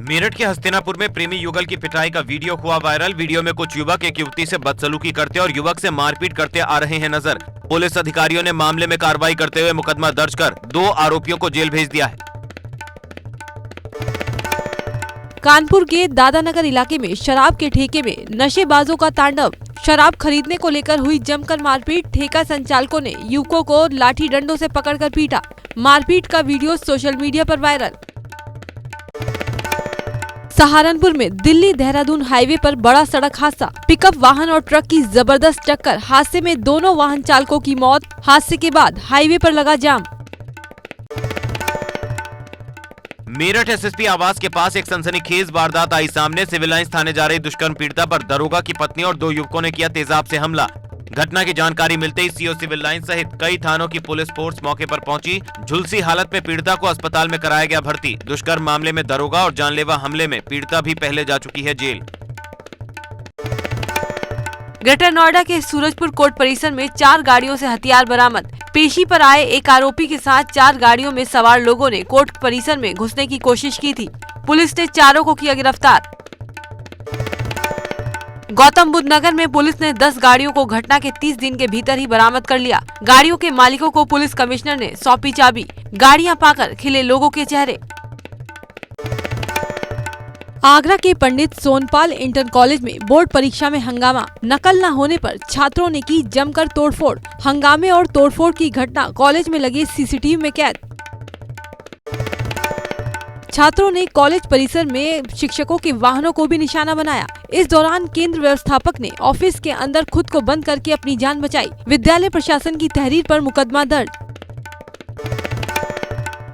मेरठ के हस्तिनापुर में प्रेमी युगल की पिटाई का वीडियो हुआ वायरल। वीडियो में कुछ युवक एक युवती से बदसलूकी करते और युवक से मारपीट करते आ रहे हैं नजर। पुलिस अधिकारियों ने मामले में कार्रवाई करते हुए मुकदमा दर्ज कर 2 आरोपियों को जेल भेज दिया है। कानपुर के दादानगर इलाके में शराब के ठेके में नशेबाजों का तांडव। शराब खरीदने को लेकर हुई जमकर मारपीट। ठेका संचालकों ने युवकों को लाठी डंडों से पकड़कर पीटा। मारपीट का वीडियो सोशल मीडिया पर वायरल। सहारनपुर में दिल्ली देहरादून हाईवे पर बड़ा सड़क हादसा। पिकअप वाहन और ट्रक की जबरदस्त टक्कर। हादसे में दोनों वाहन चालकों की मौत। हादसे के बाद हाईवे पर लगा जाम। मेरठ एसएसपी आवास के पास एक सनसनीखेज वारदात आई सामने। सिविल लाइंस थाने जा रही दुष्कर्म पीड़िता पर दरोगा की पत्नी और 2 युवकों ने किया तेजाब से हमला। घटना की जानकारी मिलते ही सीओ सिविल लाइन सहित कई थानों की पुलिस फोर्स मौके पर पहुंची। झुलसी हालत में पीड़िता को अस्पताल में कराया गया भर्ती। दुष्कर्म मामले में दरोगा और जानलेवा हमले में पीड़िता भी पहले जा चुकी है जेल। ग्रेटर नोएडा के सूरजपुर कोर्ट परिसर में 4 गाड़ियों से हथियार बरामद। पेशी पर आए एक आरोपी के साथ 4 गाड़ियों में सवार लोगों ने कोर्ट परिसर में घुसने की कोशिश की थी। पुलिस ने चारों को किया गिरफ्तार। गौतम बुद्ध नगर में पुलिस ने 10 गाड़ियों को घटना के 30 दिन के भीतर ही बरामद कर लिया। गाड़ियों के मालिकों को पुलिस कमिश्नर ने सौंपी चाबी। गाड़ियां पाकर खिले लोगों के चेहरे। आगरा के पंडित सोनपाल इंटर कॉलेज में बोर्ड परीक्षा में हंगामा। नकल न होने पर छात्रों ने की जमकर तोड़फोड़। हंगामे और तोड़फोड़ की घटना कॉलेज में लगे सीसीटीवी में कैद। छात्रों ने कॉलेज परिसर में शिक्षकों के वाहनों को भी निशाना बनाया। इस दौरान केंद्र व्यवस्थापक ने ऑफिस के अंदर खुद को बंद करके अपनी जान बचाई। विद्यालय प्रशासन की तहरीर पर मुकदमा दर्ज।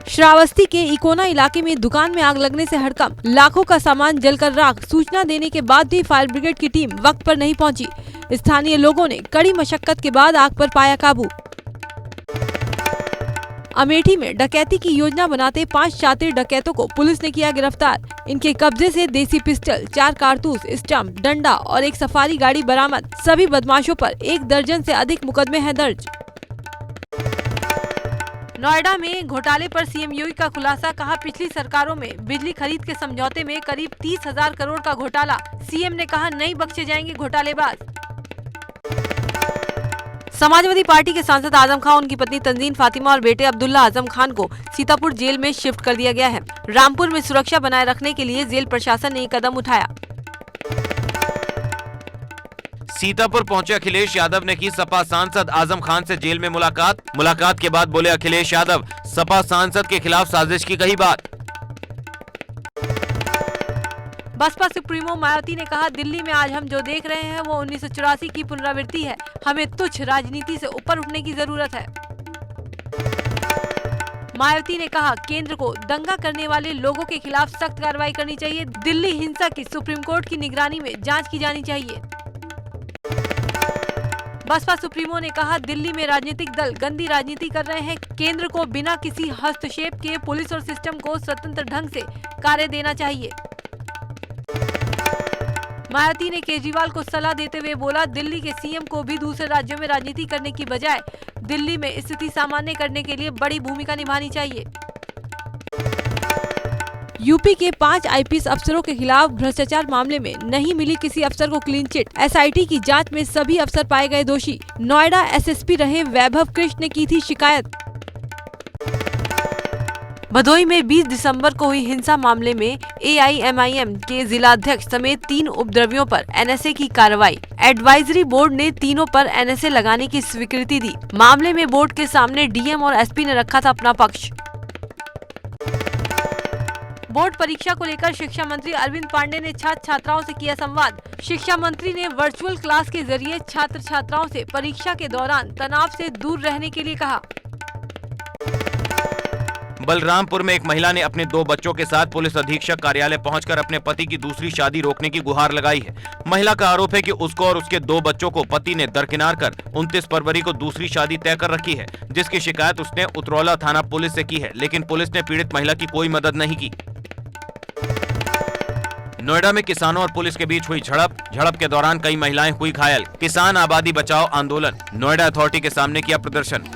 श्रावस्ती के इकोना इलाके में दुकान में आग लगने से हड़कंप। लाखों का सामान जलकर राख। सूचना देने के बाद भी फायर ब्रिगेड की टीम वक्त पर नहीं पहुंची। स्थानीय लोगों ने कड़ी मशक्कत के बाद आग पर पाया काबू। अमेठी में डकैती की योजना बनाते 5 शातिर डकैतों को पुलिस ने किया गिरफ्तार। इनके कब्जे से देसी पिस्टल, 4 कारतूस, स्टंप, डंडा और एक सफारी गाड़ी बरामद। सभी बदमाशों पर 1 दर्जन से अधिक मुकदमे हैं दर्ज। नोएडा में घोटाले पर सीएम योगी का खुलासा। कहा, पिछली सरकारों में बिजली खरीद के समझौते में करीब 30,000 करोड़ का घोटाला। सीएम ने कहा, नहीं बख्शे जाएंगे घोटालेबाज। समाजवादी पार्टी के सांसद आजम खान, उनकी पत्नी तंजीन फातिमा और बेटे अब्दुल्ला आजम खान को सीतापुर जेल में शिफ्ट कर दिया गया है। रामपुर में सुरक्षा बनाए रखने के लिए जेल प्रशासन ने कदम उठाया। सीतापुर पहुंचे अखिलेश यादव ने की सपा सांसद आजम खान से जेल में मुलाकात के बाद बोले अखिलेश यादव, सपा सांसद के खिलाफ साजिश की कही बात। बसपा सुप्रीमो मायावती ने कहा, दिल्ली में आज हम जो देख रहे हैं वो 1984 की पुनरावृत्ति है। हमें तुच्छ राजनीति से ऊपर उठने की जरूरत है। मायावती ने कहा, केंद्र को दंगा करने वाले लोगों के खिलाफ सख्त कार्रवाई करनी चाहिए। दिल्ली हिंसा की सुप्रीम कोर्ट की निगरानी में जांच की जानी चाहिए। बसपा सुप्रीमो ने कहा, दिल्ली में राजनीतिक दल गंदी राजनीति कर रहे हैं। केंद्र को बिना किसी हस्तक्षेप के पुलिस और सिस्टम को स्वतंत्र ढंग से कार्य देना चाहिए। मायावती ने केजरीवाल को सलाह देते हुए बोला, दिल्ली के सीएम को भी दूसरे राज्यों में राजनीति करने की बजाय दिल्ली में स्थिति सामान्य करने के लिए बड़ी भूमिका निभानी चाहिए। यूपी के 5 आईपीएस अफसरों के खिलाफ भ्रष्टाचार मामले में नहीं मिली किसी अफसर को क्लीन चिट। एसआईटी की जांच में सभी अफसर पाए गए दोषी। नोएडा एसएसपी रहे वैभव कृष्ण ने की थी शिकायत। भदोई में 20 दिसंबर को हुई हिंसा मामले में एआईएमआईएम के जिलाध्यक्ष समेत 3 उपद्रवियों पर एनएसए की कार्रवाई। एडवाइजरी बोर्ड ने तीनों पर एनएसए लगाने की स्वीकृति दी। मामले में बोर्ड के सामने डीएम और एसपी ने रखा था अपना पक्ष। बोर्ड परीक्षा को लेकर शिक्षा मंत्री अरविंद पांडे ने छात्र छात्राओं से किया संवाद। शिक्षा मंत्री ने वर्चुअल क्लास के जरिए छात्र छात्राओं से परीक्षा के दौरान तनाव से दूर रहने के लिए कहा। बलरामपुर में एक महिला ने अपने 2 बच्चों के साथ पुलिस अधीक्षक कार्यालय पहुंचकर अपने पति की दूसरी शादी रोकने की गुहार लगाई है। महिला का आरोप है कि उसको और उसके 2 बच्चों को पति ने दरकिनार कर 29 फरवरी को दूसरी शादी तय कर रखी है, जिसकी शिकायत उसने उतरौला थाना पुलिस से की है, लेकिन पुलिस ने पीड़ित महिला की कोई मदद नहीं की। नोएडा में किसानों और पुलिस के बीच हुई झड़प के दौरान कई महिलाएं हुई घायल। किसान आबादी बचाओ आंदोलन नोएडा अथॉरिटी के सामने किया प्रदर्शन।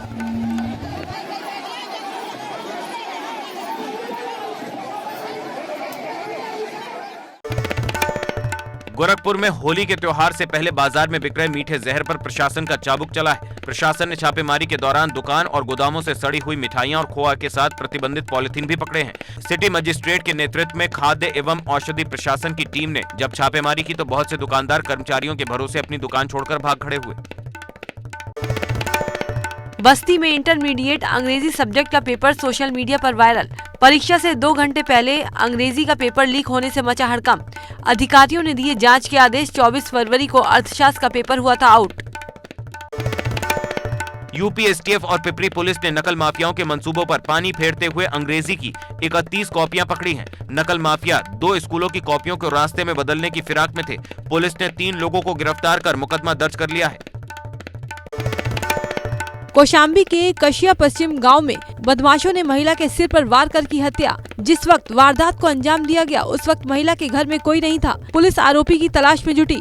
गोरखपुर में होली के त्योहार से पहले बाजार में बिक रहे मीठे जहर पर प्रशासन का चाबुक चला है। प्रशासन ने छापेमारी के दौरान दुकान और गोदामों से सड़ी हुई मिठाइयां और खोआ के साथ प्रतिबंधित पॉलिथीन भी पकड़े हैं। सिटी मजिस्ट्रेट के नेतृत्व में खाद्य एवं औषधि प्रशासन की टीम ने जब छापेमारी की तो बहुत से दुकानदार कर्मचारियों के भरोसे अपनी दुकान छोड़कर भाग खड़े हुए। बस्ती में इंटरमीडिएट अंग्रेजी सब्जेक्ट का पेपर सोशल मीडिया पर वायरल। परीक्षा से 2 घंटे पहले अंग्रेजी का पेपर लीक होने से मचा हड़कंप। अधिकारियों ने दिए जांच के आदेश। 24 फरवरी को अर्थशास्त्र का पेपर हुआ था आउट। यूपी एसटीएफ और पिपरी पुलिस ने नकल माफियाओं के मंसूबों पर पानी फेरते हुए अंग्रेजी की 31 कॉपियां पकड़ी हैं। नकल माफिया 2 स्कूलों की कॉपियों को रास्ते में बदलने की फिराक में थे। पुलिस ने 3 लोगों को गिरफ्तार कर मुकदमा दर्ज कर लिया है। कौशाम्बी के कशिया पश्चिम गांव में बदमाशों ने महिला के सिर पर वार कर की हत्या। जिस वक्त वारदात को अंजाम दिया गया उस वक्त महिला के घर में कोई नहीं था। पुलिस आरोपी की तलाश में जुटी।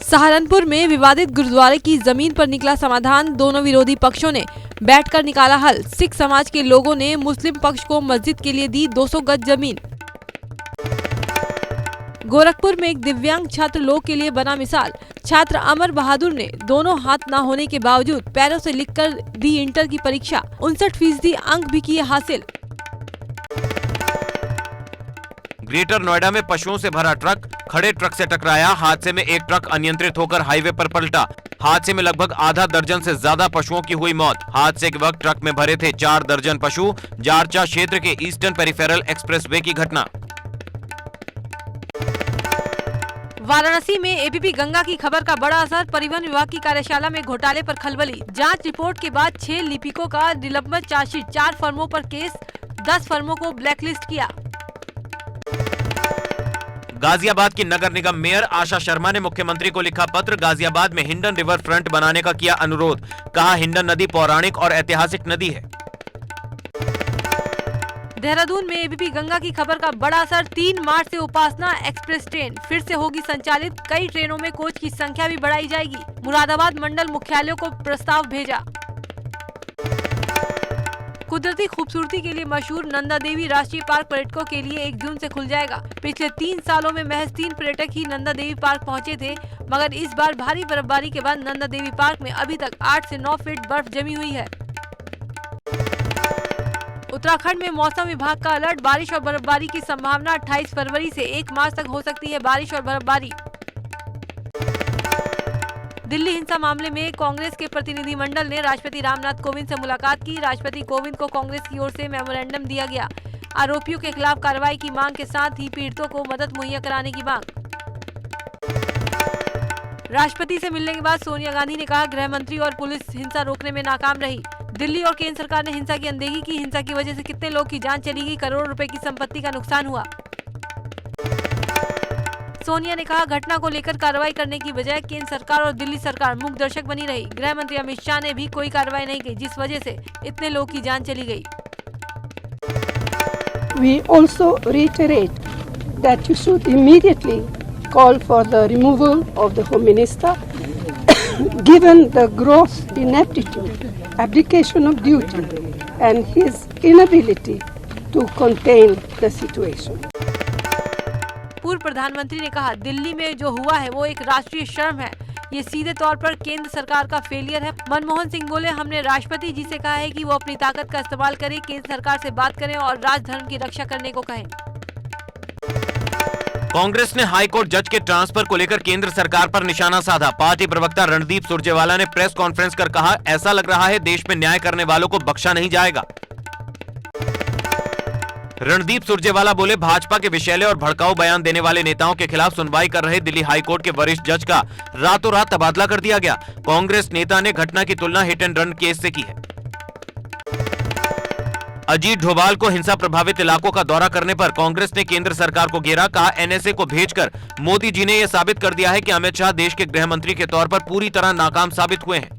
सहारनपुर में विवादित गुरुद्वारे की जमीन पर निकला समाधान। दोनों विरोधी पक्षों ने बैठकर निकाला हल। सिख समाज के लोगों ने मुस्लिम पक्ष को मस्जिद के लिए दी 200 गज जमीन। गोरखपुर में एक दिव्यांग छात्र लोग के लिए बना मिसाल। छात्र अमर बहादुर ने दोनों हाथ न होने के बावजूद पैरों से लिखकर दी इंटर की परीक्षा। 59% अंक भी किए हासिल। ग्रेटर नोएडा में पशुओं से भरा ट्रक खड़े ट्रक से टकराया। हादसे में एक ट्रक अनियंत्रित होकर हाईवे पर पलटा। हादसे में लगभग आधा दर्जन से ज्यादा पशुओं की हुई मौत। हादसे के वक्त ट्रक में भरे थे 4 दर्जन पशु। जारचा क्षेत्र के ईस्टर्न पेरिफेरल एक्सप्रेसवे की घटना। वाराणसी में एबीपी गंगा की खबर का बड़ा असर। परिवहन विभाग की कार्यशाला में घोटाले पर खलबली। जांच रिपोर्ट के बाद 6 लिपिकों का निलंबन चार्जशीट। 4 फर्मों पर केस, 10 फर्मों को ब्लैकलिस्ट किया। गाजियाबाद की नगर निगम मेयर आशा शर्मा ने मुख्यमंत्री को लिखा पत्र। गाजियाबाद में हिंडन रिवर फ्रंट बनाने का किया अनुरोध। कहा हिंडन नदी पौराणिक और ऐतिहासिक नदी है। देहरादून में एबीपी गंगा की खबर का बड़ा असर। 3 मार्च से उपासना एक्सप्रेस ट्रेन फिर से होगी संचालित। कई ट्रेनों में कोच की संख्या भी बढ़ाई जाएगी। मुरादाबाद मंडल मुख्यालयों को प्रस्ताव भेजा। कुदरती खूबसूरती के लिए मशहूर नंदा देवी राष्ट्रीय पार्क पर्यटकों के लिए 1 जून से खुल जाएगा। पिछले 3 सालों में महज 3 पर्यटक ही नंदा देवी पार्क पहुंचे थे, मगर इस बार भारी बर्फबारी के बाद नंदा देवी पार्क में अभी तक 8 से 9 फीट बर्फ जमी हुई है। उत्तराखंड में मौसम विभाग का अलर्ट। बारिश और बर्फबारी की संभावना। 28 फरवरी से 1 मार्च तक हो सकती है बारिश और बर्फबारी। दिल्ली हिंसा मामले में कांग्रेस के प्रतिनिधिमंडल ने राष्ट्रपति रामनाथ कोविंद से मुलाकात की। राष्ट्रपति कोविंद को कांग्रेस की ओर से मेमोरेंडम दिया गया। आरोपियों के खिलाफ कार्रवाई की मांग के साथ ही पीड़ितों को मदद मुहैया कराने की मांग। राष्ट्रपति से मिलने के बाद सोनिया गांधी ने कहा गृह मंत्री और पुलिस हिंसा रोकने में नाकाम रही। दिल्ली और केंद्र सरकार ने हिंसा की अनदेखी की। हिंसा की वजह से कितने लोग की जान चली गई, करोड़ों रुपए की संपत्ति का नुकसान हुआ। सोनिया ने कहा घटना को लेकर कार्रवाई करने की बजाय केंद्र सरकार और दिल्ली सरकार मूक दर्शक बनी रही। गृह मंत्री अमित शाह ने भी कोई कार्रवाई नहीं की, जिस वजह से इतने लोग की जान चली गई। We also reiterate that you should immediately call for the removal of the Home Minister, given the gross ineptitude, abdication of duty, and his inability to contain the situation. पूर्व प्रधानमंत्री ने कहा दिल्ली में जो हुआ है वो एक राष्ट्रीय शर्म है। ये सीधे तौर पर केंद्र सरकार का फेलियर है। मनमोहन सिंह बोले हमने राष्ट्रपति जी से कहा है कि वो अपनी ताकत का इस्तेमाल करें, केंद्र सरकार से बात करें और राजधर्म की रक्षा करने को कहें। कांग्रेस ने हाईकोर्ट जज के ट्रांसफर को लेकर केंद्र सरकार पर निशाना साधा। पार्टी प्रवक्ता रणदीप सुरजेवाला ने प्रेस कॉन्फ्रेंस कर कहा ऐसा लग रहा है देश में न्याय करने वालों को बख्शा नहीं जाएगा। रणदीप सुरजेवाला बोले भाजपा के विषैले और भड़काऊ बयान देने वाले नेताओं के खिलाफ सुनवाई कर रहे दिल्ली हाईकोर्ट के वरिष्ठ जज का रातों रात तबादला कर दिया गया। कांग्रेस नेता ने घटना की तुलना हिट एंड रन केस से की है। अजीत डोभाल को हिंसा प्रभावित इलाकों का दौरा करने पर कांग्रेस ने केंद्र सरकार को घेरा। कहा एनएसए को भेजकर मोदी जी ने यह साबित कर दिया है कि अमित शाह देश के गृह मंत्री के तौर पर पूरी तरह नाकाम साबित हुए हैं।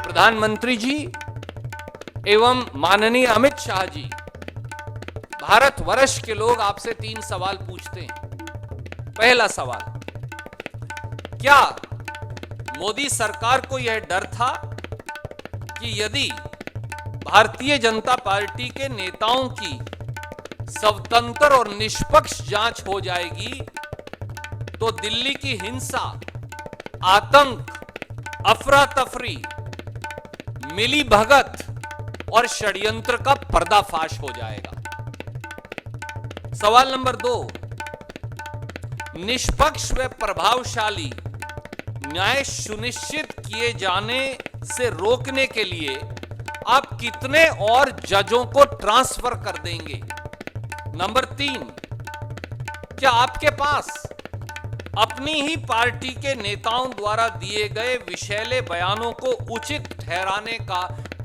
प्रधानमंत्री जी एवं माननीय अमित शाह जी, भारतवर्ष के लोग आपसे 3 सवाल पूछते हैं। पहला सवाल, क्या मोदी सरकार को यह डर था कि यदि भारतीय जनता पार्टी के नेताओं की स्वतंत्र और निष्पक्ष जांच हो जाएगी तो दिल्ली की हिंसा, आतंक, अफरा तफरी, मिली भगत और षड्यंत्र का पर्दाफाश हो जाएगा। सवाल नंबर 2, निष्पक्ष व प्रभावशाली न्याय सुनिश्चित किए जाने से रोकने के लिए आप कितने और जजों को ट्रांसफर कर देंगे? नंबर 3, क्या आपके पास अपनी ही पार्टी के नेताओं द्वारा दिए गए विषैले बयानों को उचित ठहराने का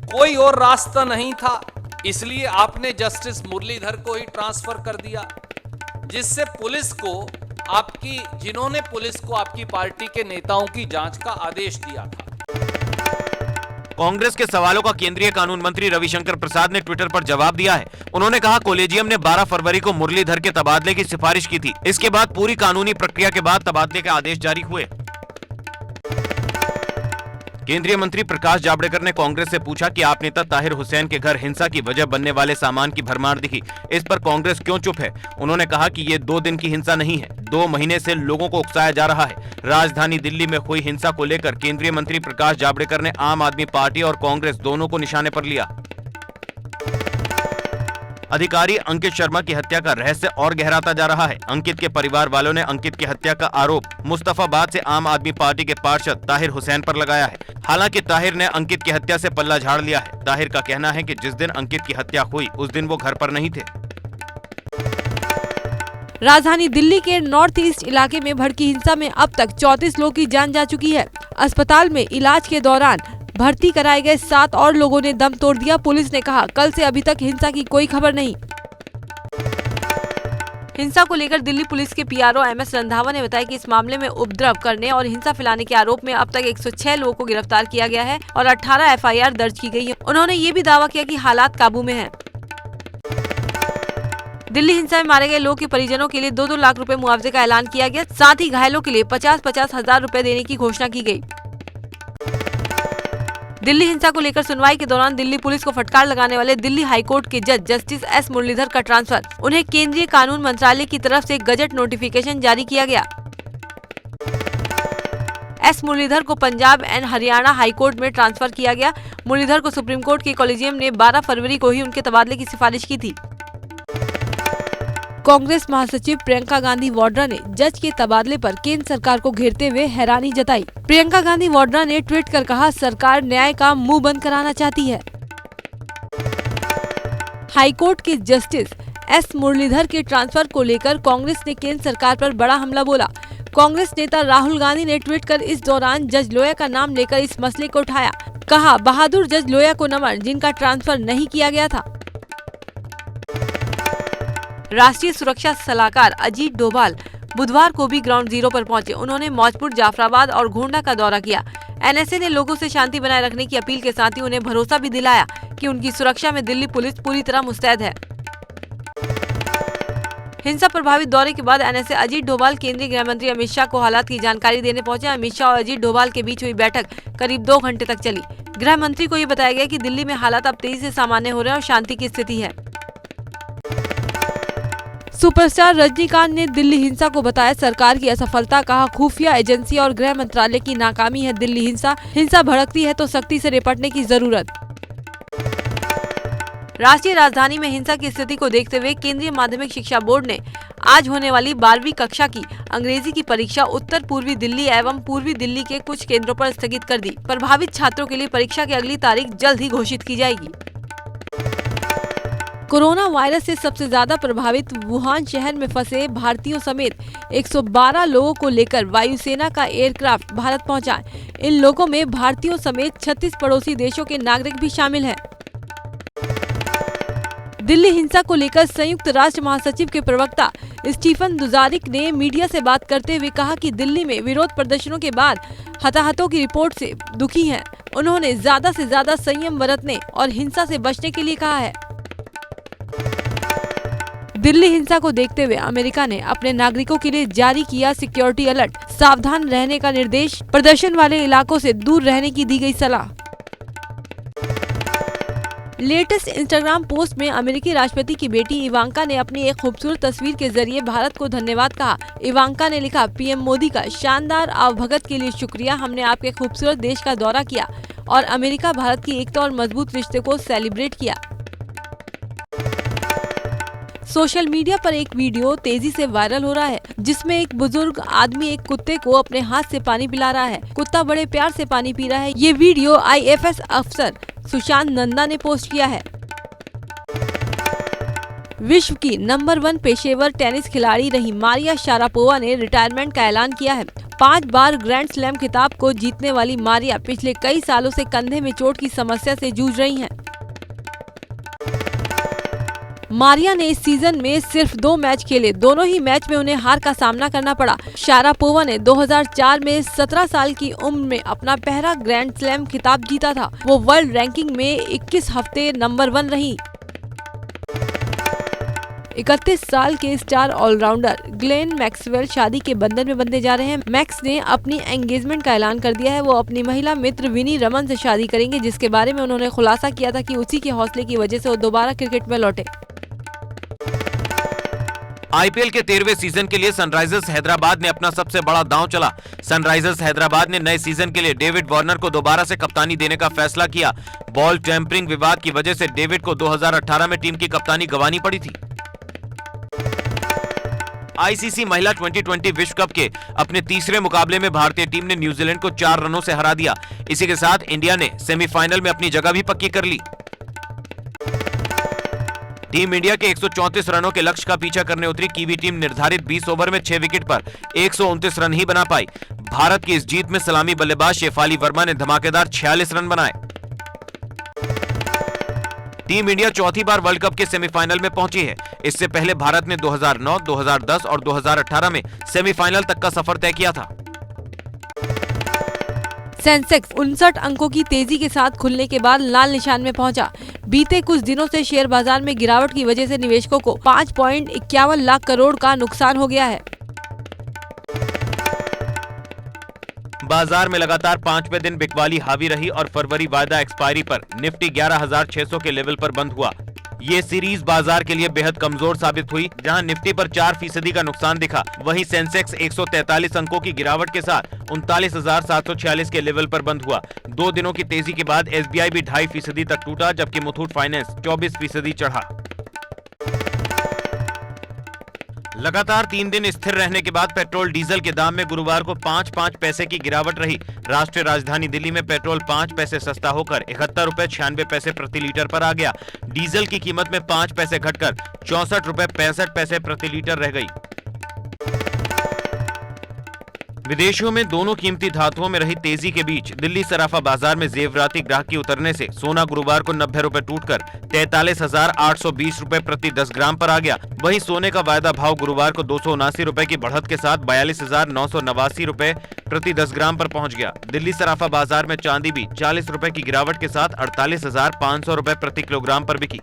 कोई और रास्ता नहीं था, इसलिए आपने जस्टिस मुरलीधर को ही ट्रांसफर कर दिया, जिससे जिन्होंने पुलिस को आपकी पार्टी के नेताओं की जांच का आदेश दिया था। कांग्रेस के सवालों का केंद्रीय कानून मंत्री रविशंकर प्रसाद ने ट्विटर पर जवाब दिया है। उन्होंने कहा, कोलेजियम ने 12 फरवरी को मुरलीधर के तबादले की सिफारिश की थी। इसके बाद पूरी कानूनी प्रक्रिया के बाद तबादले के आदेश जारी हुए। केंद्रीय मंत्री प्रकाश जावड़ेकर ने कांग्रेस से पूछा कि आप नेता ताहिर हुसैन के घर हिंसा की वजह बनने वाले सामान की भरमार दिखी, इस पर कांग्रेस क्यों चुप है? उन्होंने कहा कि ये 2 दिन की हिंसा नहीं है, 2 महीने से लोगों को उकसाया जा रहा है। राजधानी दिल्ली में हुई हिंसा को लेकर केंद्रीय मंत्री प्रकाश जावड़ेकर ने आम आदमी पार्टी और कांग्रेस दोनों को निशाने पर लिया। अधिकारी अंकित शर्मा की हत्या का रहस्य और गहराता जा रहा है। अंकित के परिवार वालों ने अंकित की हत्या का आरोप मुस्तफाबाद से आम आदमी पार्टी के पार्षद ताहिर हुसैन पर लगाया है। हालांकि ताहिर ने अंकित की हत्या से पल्ला झाड़ लिया है। ताहिर का कहना है कि जिस दिन अंकित की हत्या हुई उस दिन वो घर पर नहीं थे। राजधानी दिल्ली के नॉर्थ ईस्ट इलाके में भड़की हिंसा में अब तक 34 लोगों की जान जा चुकी है। अस्पताल में इलाज के दौरान भर्ती कराए गए 7 और लोगों ने दम तोड़ दिया। पुलिस ने कहा, कल से अभी तक हिंसा की कोई खबर नहीं। हिंसा को लेकर दिल्ली पुलिस के पीआरओ एमएस रंधावा ने बताया कि इस मामले में उपद्रव करने और हिंसा फैलाने के आरोप में अब तक 106 लोगों को गिरफ्तार किया गया है और 18 एफआईआर दर्ज की गई है। उन्होंने ये भी दावा किया कि हालात काबू में हैं। दिल्ली हिंसा में मारे गए लोगों के परिजनों के लिए 2-2 लाख रुपए मुआवजे का ऐलान किया गया। साथ ही घायलों के लिए 50-50 हजार रुपए देने की घोषणा की गई। दिल्ली हिंसा को लेकर सुनवाई के दौरान दिल्ली पुलिस को फटकार लगाने वाले दिल्ली हाईकोर्ट के जज जस्टिस एस मुरलीधर का ट्रांसफर, उन्हें केंद्रीय कानून मंत्रालय की तरफ से गजट नोटिफिकेशन जारी किया गया। एस मुरलीधर को पंजाब एंड हरियाणा हाईकोर्ट में ट्रांसफर किया गया। मुरलीधर को सुप्रीम कोर्ट के कॉलेजियम ने 12 फरवरी को ही उनके तबादले की सिफारिश की थी। कांग्रेस महासचिव प्रियंका गांधी वाड्रा ने जज के तबादले पर केंद्र सरकार को घेरते हुए हैरानी जताई। प्रियंका गांधी वाड्रा ने ट्वीट कर कहा, सरकार न्याय का मुंह बंद कराना चाहती है। हाईकोर्ट के जस्टिस एस मुरलीधर के ट्रांसफर को लेकर कांग्रेस ने केंद्र सरकार पर बड़ा हमला बोला। कांग्रेस नेता राहुल गांधी ने ट्वीट कर इस दौरान जज लोया का नाम लेकर इस मसले को उठाया। कहा, बहादुर जज लोया को नमन, जिनका ट्रांसफर नहीं किया गया था। राष्ट्रीय सुरक्षा सलाहकार अजीत डोभाल बुधवार को भी ग्राउंड जीरो पर पहुंचे। उन्होंने मौजपुर, जाफराबाद और गोंडा का दौरा किया। एनएसए ने लोगों से शांति बनाए रखने की अपील के साथ ही उन्हें भरोसा भी दिलाया कि उनकी सुरक्षा में दिल्ली पुलिस पूरी तरह मुस्तैद है। हिंसा प्रभावित दौरे के बाद एनएसए अजीत डोभाल केंद्रीय गृह मंत्री अमित शाह को हालात की जानकारी देने पहुंचे। अमित शाह और अजीत डोभाल के बीच हुई बैठक करीब 2 घंटे तक चली। गृह मंत्री को ये बताया गया कि दिल्ली में हालात अब तेजी से सामान्य हो रहे हैं और शांति की स्थिति है। सुपरस्टार रजनीकांत ने दिल्ली हिंसा को बताया सरकार की असफलता। कहा, खुफिया एजेंसी और गृह मंत्रालय की नाकामी है दिल्ली हिंसा भड़कती है तो सख्ती से निपटने की जरूरत। राष्ट्रीय राजधानी में हिंसा की स्थिति को देखते हुए केंद्रीय माध्यमिक शिक्षा बोर्ड ने आज होने वाली 12वीं कक्षा की अंग्रेजी की परीक्षा उत्तर पूर्वी दिल्ली एवं पूर्वी दिल्ली के कुछ केंद्रों पर स्थगित कर दी। प्रभावित छात्रों के लिए परीक्षा की अगली तारीख जल्द ही घोषित की जाएगी। कोरोना वायरस से सबसे ज्यादा प्रभावित वुहान शहर में फंसे भारतीयों समेत 112 लोगों को लेकर वायुसेना का एयरक्राफ्ट भारत पहुंचा। इन लोगों में भारतीयों समेत 36 पड़ोसी देशों के नागरिक भी शामिल हैं। दिल्ली हिंसा को लेकर संयुक्त राष्ट्र महासचिव के प्रवक्ता स्टीफन दुजारिक ने मीडिया से बात करते हुए कहा कि दिल्ली में विरोध प्रदर्शनों के बाद हताहतों की रिपोर्ट से दुखी हैं। उन्होंने ज्यादा से ज्यादा संयम बरतने और हिंसा से बचने के लिए कहा है। दिल्ली हिंसा को देखते हुए अमेरिका ने अपने नागरिकों के लिए जारी किया सिक्योरिटी अलर्ट। सावधान रहने का निर्देश, प्रदर्शन वाले इलाकों से दूर रहने की दी गई सलाह। लेटेस्ट इंस्टाग्राम पोस्ट में अमेरिकी राष्ट्रपति की बेटी इवांका ने अपनी एक खूबसूरत तस्वीर के जरिए भारत को धन्यवाद कहा। इवांका ने लिखा, पीएम मोदी का शानदार आवभगत के लिए शुक्रिया। हमने आपके खूबसूरत देश का दौरा किया और अमेरिका भारत की एकता और मजबूत रिश्ते को सेलिब्रेट किया। सोशल मीडिया पर एक वीडियो तेजी से वायरल हो रहा है, जिसमें एक बुजुर्ग आदमी एक कुत्ते को अपने हाथ से पानी पिला रहा है। कुत्ता बड़े प्यार से पानी पी रहा है। ये वीडियो आईएफएस अफसर सुशांत नंदा ने पोस्ट किया है। विश्व की नंबर 1 पेशेवर टेनिस खिलाड़ी रही मारिया शारापोवा ने रिटायरमेंट का ऐलान किया है। 5 बार ग्रैंड स्लैम खिताब को जीतने वाली मारिया पिछले कई सालों से कंधे में चोट की समस्या से जूझ रही हैं। मारिया ने इस सीजन में सिर्फ 2 मैच खेले। दोनों ही मैच में उन्हें हार का सामना करना पड़ा। शारापोवा ने 2004 में 17 साल की उम्र में अपना पहला ग्रैंड स्लैम खिताब जीता था। वो वर्ल्ड रैंकिंग में 21 हफ्ते नंबर 1 रही। 31 साल के स्टार ऑलराउंडर ग्लेन मैक्सवेल शादी के बंधन में बंधे जा रहे हैं। मैक्स ने अपनी एंगेजमेंट का ऐलान कर दिया है। वो अपनी महिला मित्र विनी रमन से शादी करेंगे, जिसके बारे में उन्होंने खुलासा किया था कि उसी के हौसले की वजह से वो दोबारा क्रिकेट में लौटे। आईपीएल के 13वें सीजन के लिए सनराइजर्स हैदराबाद ने अपना सबसे बड़ा दांव चला। सनराइजर्स हैदराबाद ने नए सीजन के लिए डेविड वार्नर को दोबारा से कप्तानी देने का फैसला किया। बॉल टेम्परिंग विवाद की वजह से डेविड को 2018 में टीम की कप्तानी गंवानी पड़ी थी। आईसीसी महिला 2020 विश्व कप के अपने तीसरे मुकाबले में भारतीय टीम ने न्यूजीलैंड को 4 रनों से हरा दिया। इसी के साथ इंडिया ने सेमीफाइनल में अपनी जगह भी पक्की कर ली। टीम इंडिया के 134 रनों के लक्ष्य का पीछा करने उतरी कीवी टीम निर्धारित 20 ओवर में 6 विकेट पर 129 रन ही बना पाई। भारत की इस जीत में सलामी बल्लेबाज शेफाली वर्मा ने धमाकेदार 46 रन बनाए। टीम इंडिया चौथी बार वर्ल्ड कप के सेमीफाइनल में पहुंची है। इससे पहले भारत ने 2009, 2010 और 2018 में सेमीफाइनल तक का सफर तय किया था। सेंसेक्स 59 अंकों की तेजी के साथ खुलने के बाद लाल निशान में पहुंचा। बीते कुछ दिनों से शेयर बाजार में गिरावट की वजह से निवेशकों को 5.51 लाख करोड़ का नुकसान हो गया है। बाजार में लगातार 5वें दिन बिकवाली हावी रही और फरवरी वायदा एक्सपायरी पर निफ्टी 11,600 के लेवल पर बंद हुआ। ये सीरीज बाजार के लिए बेहद कमजोर साबित हुई। जहां निफ्टी पर 4% का नुकसान दिखा, वहीं सेंसेक्स 143 अंकों की गिरावट के साथ 39,746 के लेवल पर बंद हुआ। 2 दिनों की तेजी के बाद एसबीआई भी 2.5% तक टूटा, जबकि मुथूट फाइनेंस 24% चढ़ा। लगातार 3 दिन स्थिर रहने के बाद पेट्रोल डीजल के दाम में गुरुवार को 5 पैसे की गिरावट रही। राष्ट्रीय राजधानी दिल्ली में पेट्रोल 5 पैसे सस्ता होकर 71 रुपए 96 पैसे प्रति लीटर पर आ गया। डीजल की कीमत में 5 पैसे घटकर 64 रुपए 65 पैसे प्रति लीटर रह गई। विदेशों में दोनों कीमती धातुओं में रही तेजी के बीच दिल्ली सराफा बाजार में जेवराती ग्राहक की उतरने से सोना गुरुवार को 90 रुपए टूटकर 43,820 रुपए प्रति 10 ग्राम पर आ गया। वहीं सोने का वायदा भाव गुरुवार को 279 रुपए की बढ़त के साथ 42,989 रुपए प्रति 10 ग्राम पर पहुंच गया। दिल्ली सराफा बाजार में चांदी भी 40 रुपए की गिरावट के साथ 48,500 रुपए प्रति किलोग्राम पर बिकी।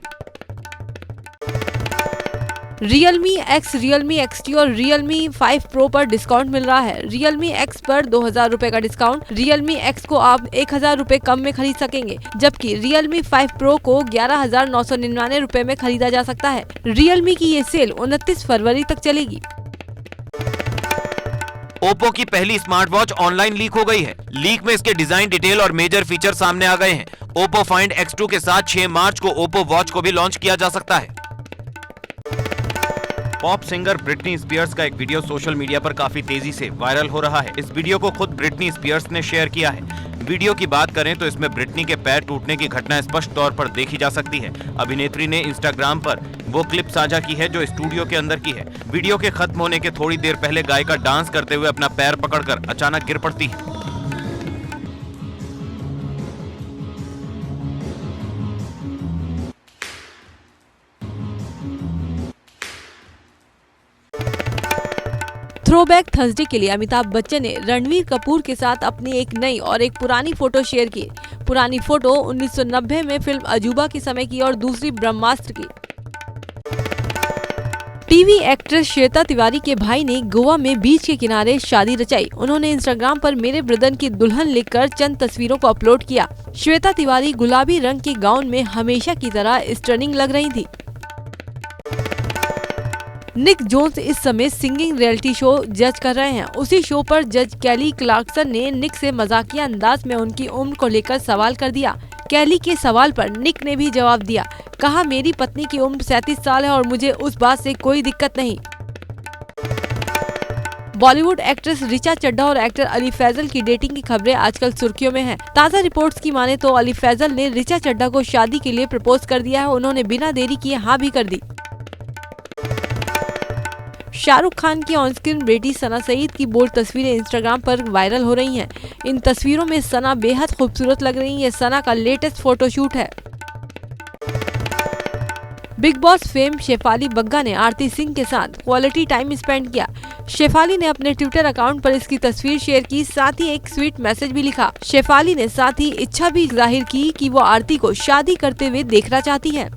Realme X, Realme XT और Realme 5 Pro पर डिस्काउंट मिल रहा है। Realme X पर 2,000 रुपए का डिस्काउंट। Realme X को आप 1,000 रुपए कम में खरीद सकेंगे, जबकि Realme 5 Pro को 11,999 रुपए में खरीदा जा सकता है। Realme की ये सेल 29 फरवरी तक चलेगी। ओप्पो की पहली स्मार्ट वॉच ऑनलाइन लीक हो गई है। लीक में इसके डिजाइन डिटेल और मेजर फीचर सामने आ गए हैं। ओप्पो फाइंड X2 के साथ 6 मार्च को ओप्पो वॉच को भी लॉन्च किया जा सकता है। पॉप सिंगर ब्रिटनी स्पीयर्स का एक वीडियो सोशल मीडिया पर काफी तेजी से वायरल हो रहा है। इस वीडियो को खुद ब्रिटनी स्पीयर्स ने शेयर किया है। वीडियो की बात करें तो इसमें ब्रिटनी के पैर टूटने की घटना स्पष्ट तौर पर देखी जा सकती है। अभिनेत्री ने इंस्टाग्राम पर वो क्लिप साझा की है जो स्टूडियो के अंदर की है। वीडियो के खत्म होने के थोड़ी देर पहले गायिका डांस करते हुए अपना पैर पकड़कर अचानक गिर पड़ती है। थ्रोबैक थर्सडे के लिए अमिताभ बच्चन ने रणवीर कपूर के साथ अपनी एक नई और एक पुरानी फोटो शेयर की। पुरानी फोटो 1990 में फिल्म अजूबा के समय की और दूसरी ब्रह्मास्त्र की। टीवी एक्ट्रेस श्वेता तिवारी के भाई ने गोवा में बीच के किनारे शादी रचाई। उन्होंने इंस्टाग्राम पर मेरे ब्रदर की दुल्हन लिखकर चंद तस्वीरों को अपलोड किया। श्वेता तिवारी गुलाबी रंग के गाउन में हमेशा की तरह स्टनिंग लग रही थी। निक जोन्स इस समय सिंगिंग रियलिटी शो जज कर रहे हैं। उसी शो पर जज कैली क्लार्कसन ने निक से मजाकिया अंदाज में उनकी उम्र को लेकर सवाल कर दिया। कैली के सवाल पर निक ने भी जवाब दिया। कहा, मेरी पत्नी की उम्र 37 साल है और मुझे उस बात से कोई दिक्कत नहीं। बॉलीवुड एक्ट्रेस ऋचा चड्ढा और एक्टर अली फैजल की डेटिंग की खबरें आजकल सुर्खियों में हैं। ताज़ा रिपोर्ट्स की माने तो अली फैजल ने ऋचा चड्ढा को शादी के लिए प्रपोज कर दिया है। उन्होंने बिना देरी किए हाँ भी कर दी। शाहरुख खान की ऑन स्क्रीन बेटी सना सईद की बोल्ड तस्वीरें इंस्टाग्राम पर वायरल हो रही हैं। इन तस्वीरों में सना बेहद खूबसूरत लग रही है। ये सना का लेटेस्ट फोटोशूट है। Bigg Boss fame Shefali Bagga ने आरती सिंह के साथ क्वालिटी टाइम स्पेंड किया। शेफाली ने अपने ट्विटर अकाउंट पर इसकी तस्वीर शेयर की, साथ ही एक स्वीट मैसेज भी लिखा। शेफाली ने साथ ही इच्छा भी जाहिर की कि वो आरती को शादी करते हुए देखना चाहती है।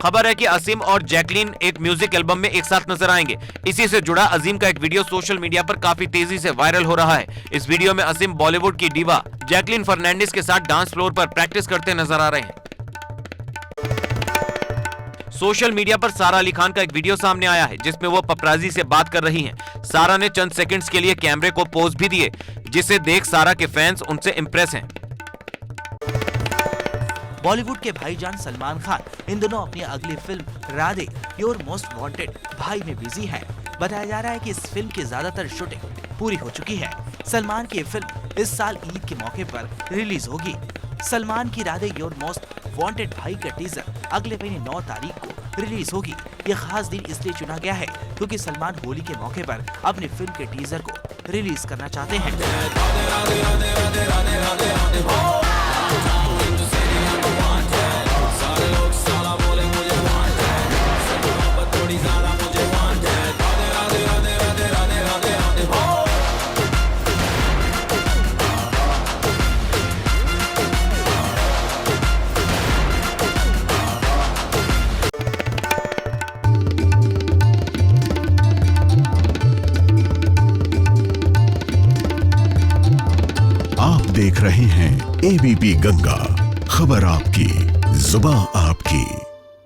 खबर है कि असीम और जैकलीन एक म्यूजिक एल्बम में एक साथ नजर आएंगे। इसी से जुड़ा अजीम का एक वीडियो सोशल मीडिया पर काफी तेजी से वायरल हो रहा है। इस वीडियो में असीम बॉलीवुड की डीवा जैकलीन फर्नांडिस के साथ डांस फ्लोर पर प्रैक्टिस करते नजर आ रहे हैं। सोशल मीडिया पर सारा अली खान का एक वीडियो सामने आया है जिसमें वो पपराजी से बात कर रही हैं। सारा ने चंद सेकंड्स के लिए कैमरे को पोज भी दिए, जिसे देख सारा के फैंस उनसे इंप्रेस हैं। बॉलीवुड के भाईजान सलमान खान इन दिनों अपनी अगली film Radhe your most wanted भाई में बिजी है। बताया जा रहा है कि इस फिल्म की ज्यादातर शूटिंग पूरी हो चुकी है। सलमान की फिल्म इस साल ईद के मौके पर रिलीज होगी। सलमान की राधे योर मोस्ट वांटेड भाई का टीजर अगले महीने 9 तारीख को रिलीज होगी। ये खास दिन इसलिए चुना गया है क्योंकि सलमान होली के मौके पर अपनी फिल्म के टीजर को रिलीज करना चाहते हैं। आप देख रहे हैं एबीपी गंगा, खबर आपकी, जुबान आपकी।